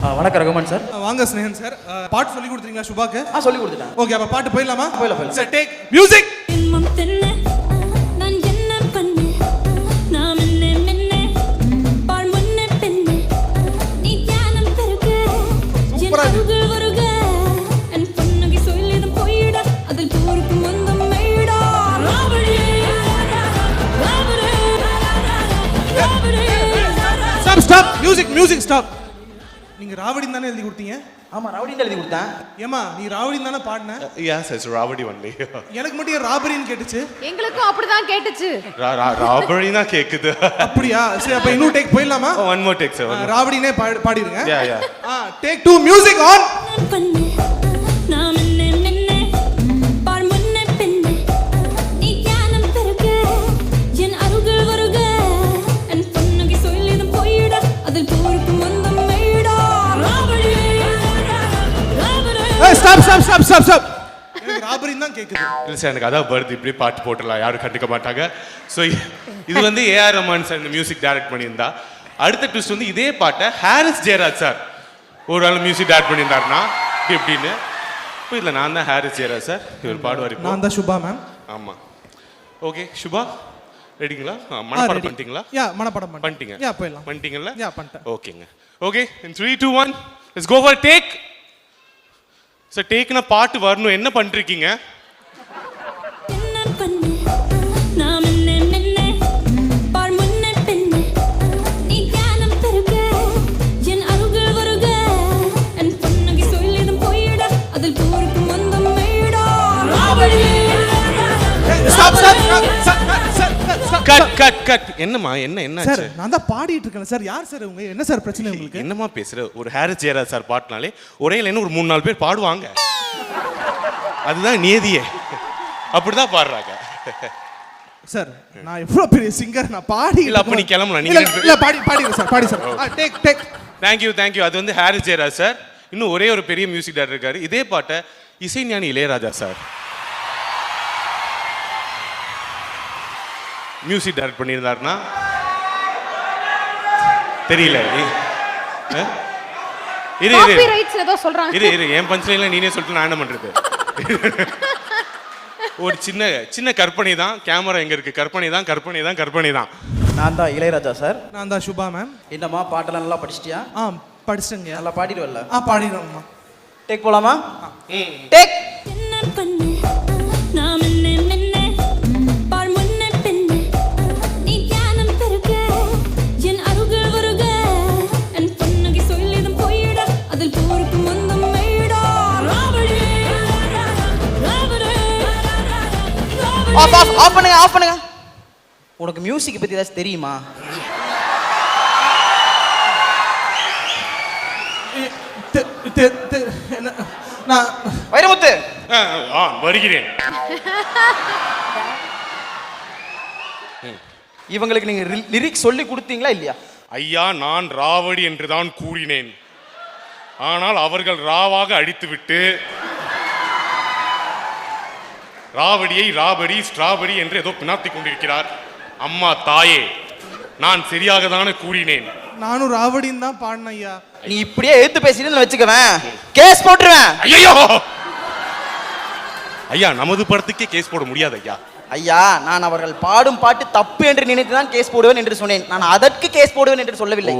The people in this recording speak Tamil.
வணக்கம் ரகுமான் சார். வாங்க ஸ்னேகன் சார். பாட்டு சொல்லி கொடுத்தீங்களா சுபாக்கு? சொல்லி கொடுத்துட்டேன். ஓகே, அப்ப பாட்டு போயிடலாமா? போயிடலாம் sir. Take music. Stop music music stop. நீங்க ராவடின்னு தானே எழுதி கொடுத்தீங்க? ஆமா, ராவடின்னு எழுதி கொடுத்தேன். ஏமா நீ ராவடின்னு தானே பாடுன? Yes yes Raavadi only. எனக்கு மட்டும் ஏன் ராபரின்னு கேட்டுச்சு? எங்களுக்கும் அப்படிதான் கேட்டுச்சு. ராபரி தான் கேக்குது. அப்படியா? சரி, அப்ப இன்னொரு டேக் போயிடலாமா? One more take sir. ராவடினே பாடிடுங்க. Yeah yeah. Take 2 music on. Stop stop stop stop stop. எனக்கு ராபரி தான் கேக்குது. இல்ல சார், எனக்கு அதான் வருது. இப்படி பாட்டு போட்டுடலாம், யாரும் கண்டுக்க மாட்டாங்க. ஸோ இது வந்து ஏஆர் ரஹ்மான் சார் இந்த மியூசிக் டைரக்ட் பண்ணியிருந்தா. அடுத்த ட்விஸ்ட் வந்து இதே பாட்டை ஹாரிஸ் ஜெயராஜ் சார் ஒரு ஆள் மியூசிக் டைரக்ட் பண்ணியிருந்தாருன்னா எப்படின்னு. இப்போ இதில் நான் தான் ஹாரிஸ் ஜெயராஜ் சார், இவர் பாடுவார். நான் தான் சுபா மேம். ஆமாம். ஓகே சுபா, ரெடிங்களா? மனப்பாடம் பண்ணிட்டீங்களா? யா, மனப்பாடம் பண்ணிட்டீங்க. யா, போயிடலாம். பண்ணிட்டீங்களா? யா, பண்ணிட்டேன். ஓகேங்க. Okay, in 3 2 1 let's go for take. Sir, டேக்னா பாட்டு வரணும். என்ன பண்ணிருக்கீங்க? Cut cut cut. என்னம்மா, என்ன சார், நான் தான் பாடிட்டு இருக்கேன் சார். யார் சார் உங்க? என்ன சார் பிரச்சனை உங்களுக்கு? என்னம்மா பேசுற? ஒரு ஹாரிஸ் ஜெயராஜ் சார் பாட்டுனாலே ஒரே லைன் ஒரு 3-4 பேர் பாடுவாங்க. அதுதான் நியதியே. அப்படிதான் பாடுறாங்க சார். நான் எவ்வளவு பெரிய சிங்கர், நான் பாடி இல்ல. அப்ப நீ கிளம்பலாம். நீங்க இல்ல, பாடி சார், பாடி sir. Take take. Thank you. அது வந்து ஹாரிஸ் ஜெயராஜ் சார். இன்னும் ஒரே ஒரு பெரிய மியூசிக் டைரக்டர் இருக்காரு. இதே பாட்டை இசைஞானி இளையராஜா சார் மியூசிக் டைரக்ட் பண்ணியிருந்தாருன்னா தெரியல. இரு என் பஞ்ச்லைன்ல நீனே சொல்லிட்டு நான் என்ன பண்றது? ஒரு சின்ன கற்பனை தான். கேமரா எங்க இருக்கு? கற்பனை தான். நான் தான் இளையராஜா சார். நான் தான் சுபா மேம். என்னம்மா, பாட்டெல்லாம் நல்லா படிச்சிட்டியா? படிச்சிட்டேங்க. நல்லா பாடிடுவல்ல? பாடிடுறோம்மா. டேக் போலாமா? டேக். ஆஃப் பண்ணுங்க. உனக்கு மியூசிக் பத்தி ஏதாச்சும் தெரியுமா? வைரமுத்து வருகிறேன். இவங்களுக்கு நீங்க லிரிக்ஸ் சொல்லி கொடுத்தீங்களா இல்லையா? ஐயா, நான் ராவடி என்றுதான் கூறினேன். ஆனால் அவர்கள் ராவாக அடித்துவிட்டு ராவடியை ராபடி ஸ்ட்ராபெரி என்று ஏதோ பினாத்திக் கொண்டிருக்கிறார். அம்மா தாயே, நான் சரியாக தானே கூறினேன். நானும் ராவடின்னு தான் பாடினேன் ஐயா. நீ இப்படியே எடுத்து பேசிட்டு வச்சுக்கவேன், கேஸ் போட்டுருவேன். ஐயா, நமது படத்துக்கே கேஸ் போட முடியாது ஐயா. ஐயா, நான் அவர்கள் பாடும் பாட்டு தப்பு என்று நினைத்துதான் கேஸ் போடுவேன் என்று சொன்னேன். நான் அதற்கு கேஸ் போடுவேன் என்று சொல்லவில்லை.